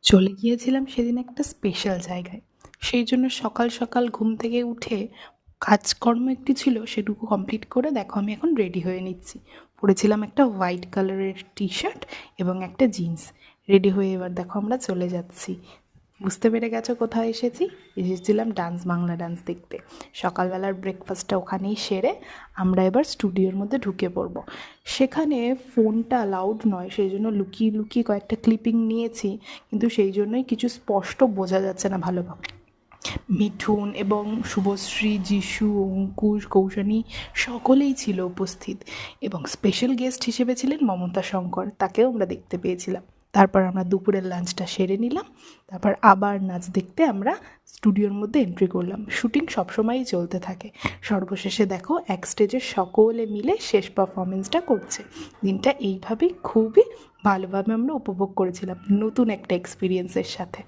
চলে গিয়েছিলাম সেদিন একটা স্পেশাল জায়গায়। সেই জন্য সকাল সকাল ঘুম থেকে উঠে কাজকর্ম একটু ছিল, সেটুকু কমপ্লিট করে দেখো আমি এখন রেডি হয়ে নিচ্ছি। পরেছিলাম একটা হোয়াইট কালারের টি শার্ট এবং একটা জিন্স। রেডি হয়ে এবার দেখো আমরা চলে যাচ্ছি। বুঝতে পেরে গেছো কোথায় এসেছি? এসেছিলাম ডান্স, বাংলা ডান্স দেখতে। সকালবেলার ব্রেকফাস্টটা ওখানেই সেরে আমরা এবার স্টুডিওর মধ্যে ঢুকে পড়বো। সেখানে ফোনটা অ্যালাউড নয়, সেই জন্য লুকিয়ে লুকিয়ে কয়েকটা ক্লিপিং নিয়েছি, কিন্তু সেই জন্যই কিছু স্পষ্ট বোঝা যাচ্ছে না ভালোভাবে। মিঠুন এবং শুভশ্রী, যিশু, অঙ্কুশ, কৌশানী সকলেই ছিল উপস্থিত এবং স্পেশাল গেস্ট হিসেবে ছিলেন মমতা শঙ্কর, তাকেও আমরা দেখতে পেয়েছিলাম। তারপর আমরা দুপুরের লাঞ্চটা সেরে নিলাম। তারপর আবার নাচ দেখতে আমরা স্টুডিওর মধ্যে এন্ট্রি করলাম। শুটিং সবসময়ই চলতে থাকে। সর্বশেষে দেখো এক স্টেজে সকলে মিলে শেষ পারফরমেন্সটা করছে। দিনটা এইভাবেই খুবই ভালোভাবে আমরা উপভোগ করেছিলাম, নতুন একটা এক্সপিরিয়েন্সের সাথে।